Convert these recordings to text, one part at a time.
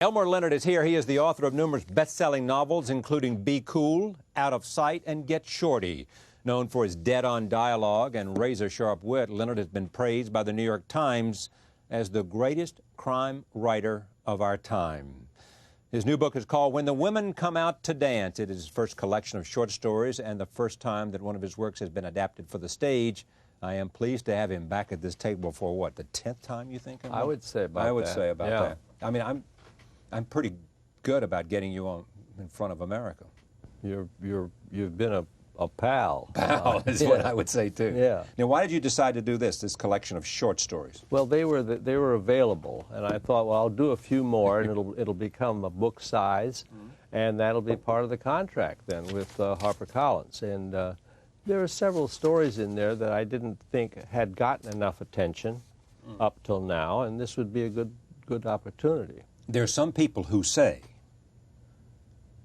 Elmore Leonard is here. He is the author of numerous best-selling novels, including Be Cool, Out of Sight, and Get Shorty. Known for his dead-on dialogue and razor-sharp wit, Leonard has been praised by the New York Times as the greatest crime writer of our time. His new book is called When the Women Come Out to Dance. It is his first collection of short stories and the first time that one of his works has been adapted for the stage. I am pleased to have him back at this table for what, the 10th time, you think? I would say about that. I would say about that. I mean, I'm pretty good about getting you in front of America. You've been a pal. Pal is what I would say too. Yeah. Now, why did you decide to do this collection of short stories? Well, they were available, and I thought, well, I'll do a few more, and it'll become a book size, and that'll be part of the contract then with HarperCollins. And there are several stories in there that I didn't think had gotten enough attention up till now, and this would be a good opportunity. There are some people who say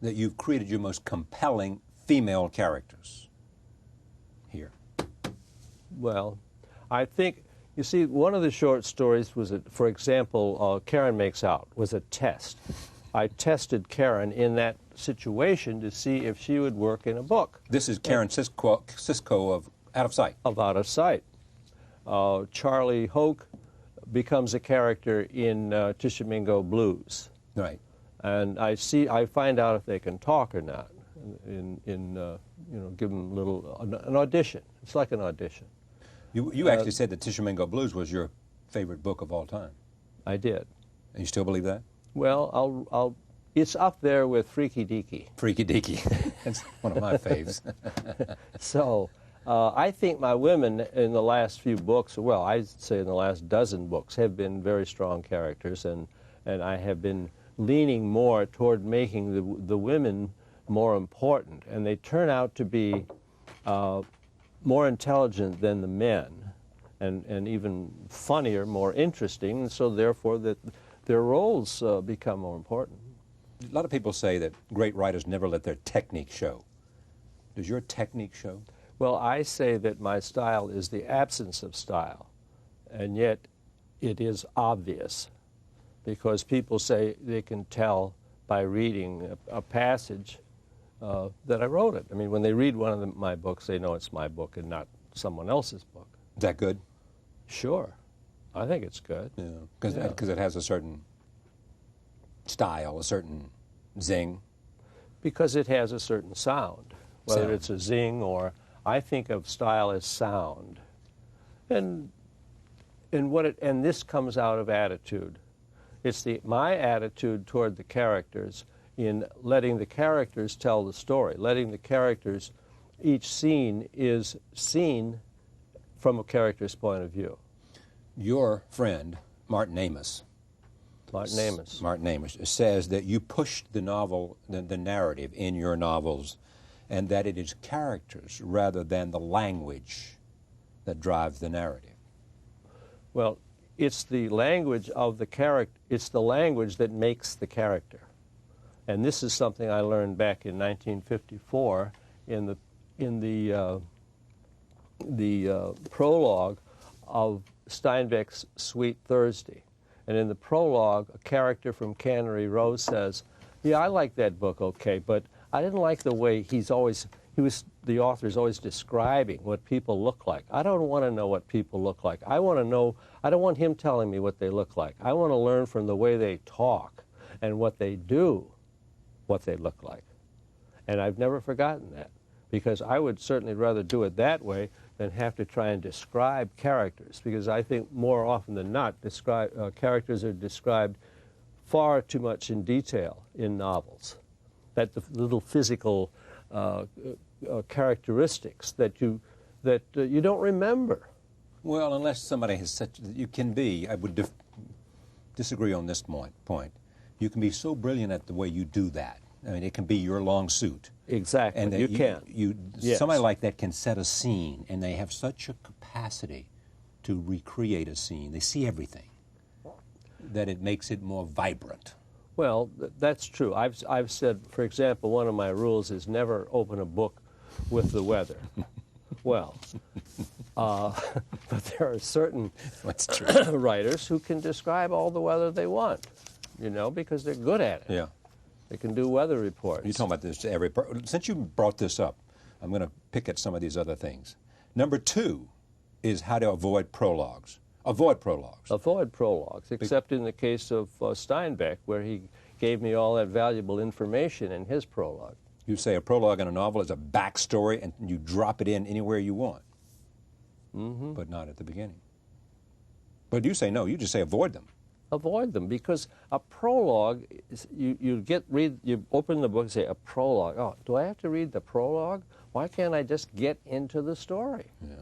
that you've created your most compelling female characters here. Well, I think, you see, one of the short stories was, for example, Karen Makes Out, was a test. I tested Karen in that situation to see if she would work in a book. This is Karen Cisco of Out of Sight. Of Out of Sight. Charlie Hoke becomes a character in Tishomingo Blues. Right. And I find out if they can talk or not. Give them an audition. It's like an audition. You actually said that Tishomingo Blues was your favorite book of all time. I did. And you still believe that? Well, it's up there with Freaky Deaky. Freaky Deaky. That's one of my faves. So, I think my women in the last few books, well, I'd say in the last dozen books, have been very strong characters, and I have been leaning more toward making the women more important, and they turn out to be more intelligent than the men, and even funnier, more interesting, and so therefore that their roles become more important. A lot of people say that great writers never let their technique show. Does your technique show? Well, I say that my style is the absence of style, and yet it is obvious, because people say they can tell by reading a passage that I wrote it. I mean, when they read one of my books, they know it's my book and not someone else's book. Is that good? Sure. I think it's good. Yeah, because it has a certain style, a certain zing. Because it has a certain sound, whether it's a zing or... I think of style as sound, and this comes out of attitude. It's my attitude toward the characters in letting the characters tell the story, letting the characters, each scene is seen from a character's point of view. Your friend, Martin Amis, says that you pushed the novel, the narrative in your novels, and that it is characters rather than the language that drives the narrative. Well, it's the language of the character. It's the language that makes the character. And this is something I learned back in 1954 in the prologue of Steinbeck's Sweet Thursday. And in the prologue, a character from Cannery Row says, "Yeah, I like that book, okay, but I didn't like the way the author is always describing what people look like. I don't want to know what people look like. I don't want him telling me what they look like. I want to learn from the way they talk and what they do, what they look like." And I've never forgotten that, because I would certainly rather do it that way than have to try and describe characters, because I think more often than not, characters are described far too much in detail in novels. That the little physical characteristics that you don't remember. Well, unless somebody has such, you can be. I would disagree on this point. You can be so brilliant at the way you do that. I mean, it can be your long suit. Exactly. And you can. Yes. Somebody like that can set a scene, and they have such a capacity to recreate a scene. They see everything, that it makes it more vibrant. Well, that's true. I've said, for example, one of my rules is never open a book with the weather. Well, but there are certain writers who can describe all the weather they want. you know, because they're good at it. Yeah. They can do weather reports. You're talking about this to every since you brought this up, I'm going to pick at some of these other things. Number 2 is how to avoid prologues. Avoid prologues. Avoid prologues, except in the case of Steinbeck, where he gave me all that valuable information in his prologue. You say a prologue in a novel is a backstory, and you drop it in anywhere you want, but not at the beginning. But you say no. You just say avoid them. Avoid them, because a prologue, you open the book and say, a prologue. Oh, do I have to read the prologue? Why can't I just get into the story? Yeah.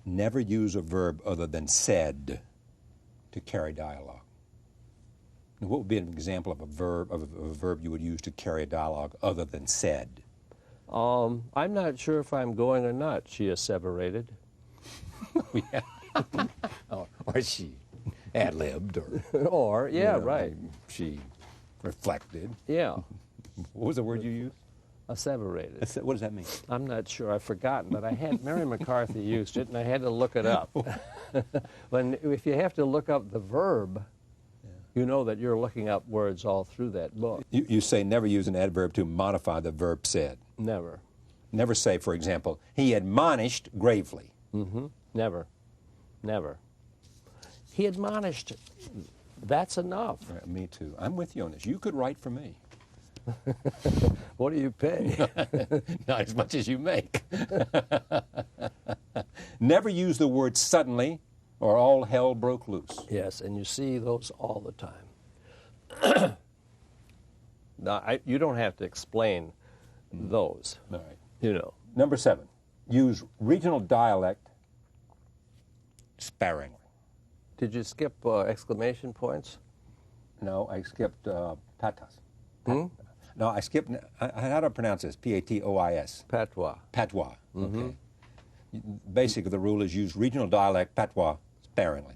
Never use a verb other than said to carry dialogue. Now, what would be an example of a verb you would use to carry a dialogue other than said? I'm not sure if I'm going or not, she asseverated. Yeah. Or she ad-libbed, Or, yeah, you know, right. She reflected. Yeah, What was the word you used? asseverated. What does that mean? I'm not sure, I've forgotten, but I had, Mary McCarthy used it, and I had to look it up. If you have to look up the verb, you know that you're looking up words all through that book. You say never use an adverb to modify the verb said. Never. Never say, for example, he admonished gravely. Never. Never. He admonished. That's enough. Me too. I'm with you on this. You could write for me. What do you pay? Not as much as you make. Never use the word suddenly or all hell broke loose. Yes, and you see those all the time. Now, you don't have to explain those. All right. You know. Number 7, use regional dialect sparingly. Did you skip exclamation points? No, I skipped patas. No, I skipped, how do I pronounce this? P-A-T-O-I-S. Patois. Patois. Okay. Basically, the rule is use regional dialect patois sparingly.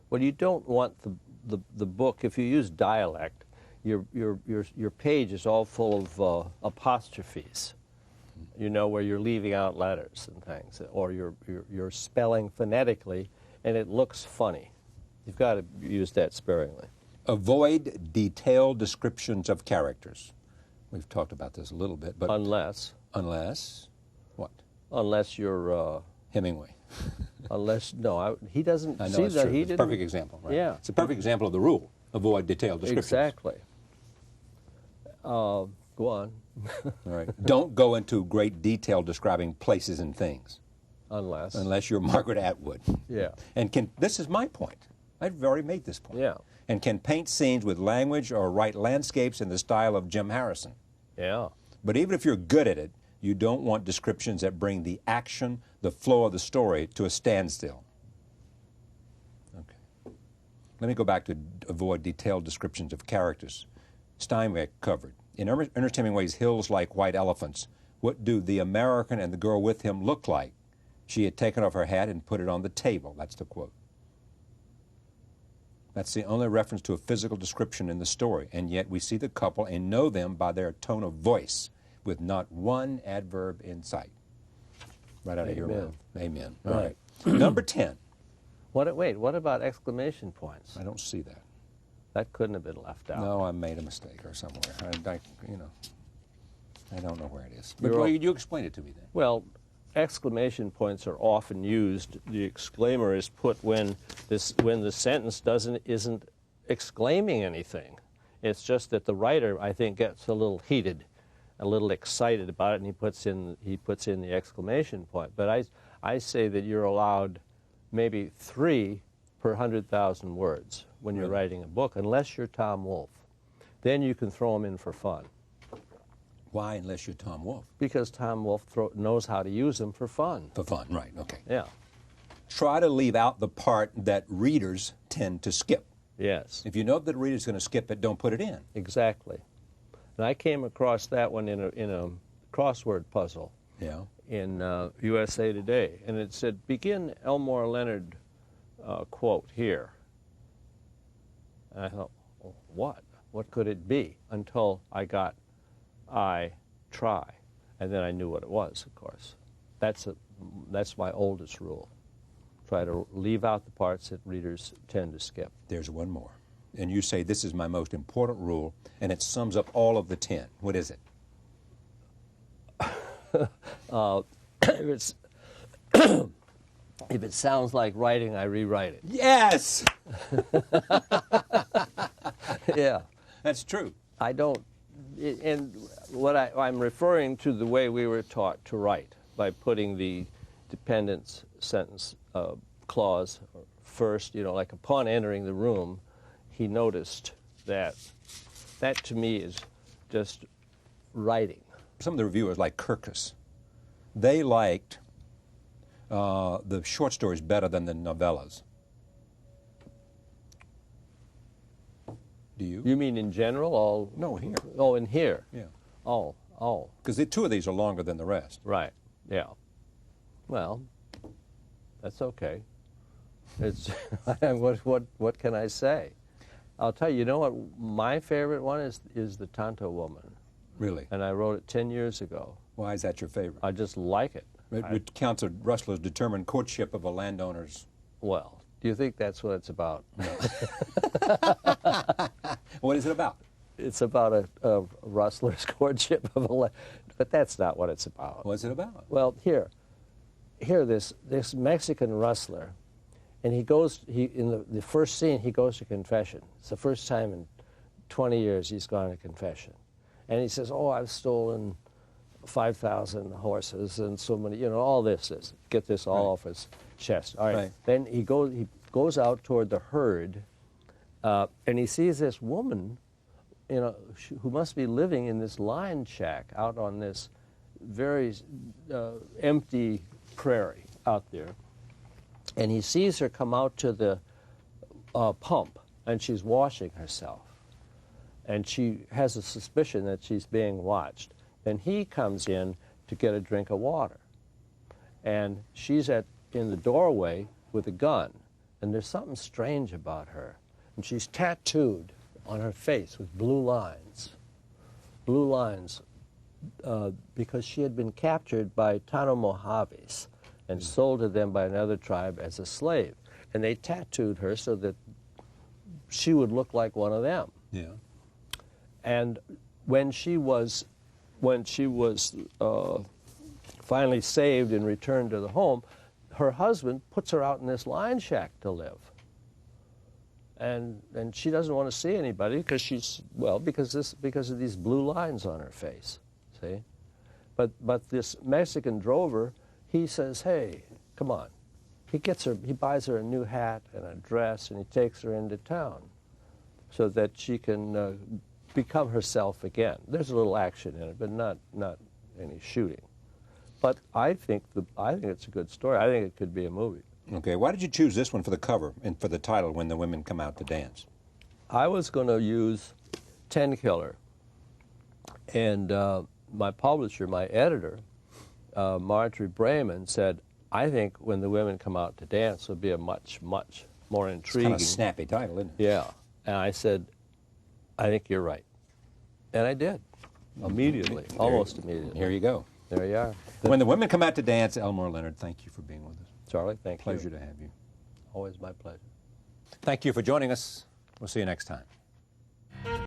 Well, you don't want the book, if you use dialect, your page is all full of apostrophes, you know, where you're leaving out letters and things, or you're spelling phonetically, and it looks funny. You've got to use that sparingly. Avoid detailed descriptions of characters. We've talked about this a little bit, but Unless what? Unless you're Hemingway. He doesn't I know see it's that true. he It's a didn't. perfect example, right? Yeah. It's a perfect example of the rule. Avoid detailed descriptions. Exactly. Go on. All right. Don't go into great detail describing places and things. Unless You're Margaret Atwood. Yeah. And this is my point. I've already made this point. Yeah. And can paint scenes with language or write landscapes in the style of Jim Harrison. Yeah. But even if you're good at it, you don't want descriptions that bring the action, the flow of the story to a standstill. Okay. Let me go back to avoid detailed descriptions of characters. Steinbeck covered. In Ernest Hemingway's Hills Like White Elephants, what do the American and the girl with him look like? She had taken off her hat and put it on the table. That's the quote. That's the only reference to a physical description in the story, and yet we see the couple and know them by their tone of voice, with not one adverb in sight. Right out of your mouth. Amen. All right. Number 10. Wait, what about exclamation points? I don't see that. That couldn't have been left out. No, I made a mistake or somewhere. I don't know where it is. But you explain it to me then. Well, exclamation points are often used. The exclaimer is put when the sentence isn't exclaiming anything. It's just that the writer, I think, gets a little heated, a little excited about it, and he puts in the exclamation point. But I say that you're allowed maybe 3 per 100,000 words when you're writing a book, unless you're Tom Wolfe. Then you can throw them in for fun. Why, unless you're Tom Wolfe? Because Tom Wolfe knows how to use them for fun. For fun, right, okay. Yeah. Try to leave out the part that readers tend to skip. Yes. If you know that the reader's going to skip it, don't put it in. Exactly. And I came across that one in a crossword puzzle in USA Today. And it said, begin Elmore Leonard quote here. And I thought, well, what? What could it be? Until I got I try. And then I knew what it was, of course. That's my oldest rule. Try to leave out the parts that readers tend to skip. There's one more. and you say this is my most important rule, and it sums up all of the 10. What is it? If it sounds like writing, I rewrite it. Yes! Yeah. That's true. I don't, and what I'm referring to the way we were taught to write, by putting the dependent sentence clause first, you know, like upon entering the room, he noticed that. That to me is just writing. Some of the reviewers, like Kirkus, they liked the short stories better than the novellas. Do you? You mean in general? All No, here. Oh, in here. Yeah. Oh. Because the 2 of these are longer than the rest. Right. Yeah. Well, that's okay. It's what can I say? I'll tell you. You know what? My favorite one is the Tonto Woman, Really? and I wrote it 10 years ago. Why is that your favorite? I just like it. It recounts a rustler's determined courtship of a landowner's. Well, do you think that's what it's about? What is it about? It's about a rustler's courtship of a but that's not what it's about. What's it about? Well, here, this Mexican rustler, and he in the first scene he goes to confession. It's the first time in 20 years he's gone to confession, and he says, "Oh, I've stolen 5,000 horses and so many, you know, all this is get this all off his chest." All right. Right. Then he goes out toward the herd, and he sees this woman, you know, who must be living in this lion shack out on this very empty prairie out there. And he sees her come out to the pump, and she's washing herself. And she has a suspicion that she's being watched. Then he comes in to get a drink of water. And she's in the doorway with a gun. And there's something strange about her. And she's tattooed on her face with blue lines. Blue lines, because she had been captured by Tano Mojaves and sold to them by another tribe as a slave. And they tattooed her so that she would look like one of them. Yeah. And when she was finally saved and returned to the home, her husband puts her out in this lion shack to live. And she doesn't want to see anybody because because of these blue lines on her face. See? But this Mexican drover, he says, "Hey, come on." He buys her a new hat and a dress, and he takes her into town so that she can become herself again. There's a little action in it, but not any shooting. But I think it's a good story. I think it could be a movie. Okay, why did you choose this one for the cover and for the title, When the Women Come Out to Dance? I was going to use Ten Killer, and my publisher, my editor, Marjorie Brayman, said, "I think When the Women Come Out to Dance would be a much, much more intriguing." It's kind of a snappy title, isn't it? Yeah, and I said, "I think you're right," and I did immediately, almost immediately. Here you go. There you are. When the Women Come Out to Dance, Elmore Leonard, thank you for being with us. Charlie, thank you. Pleasure to have you. Always my pleasure. Thank you for joining us. We'll see you next time.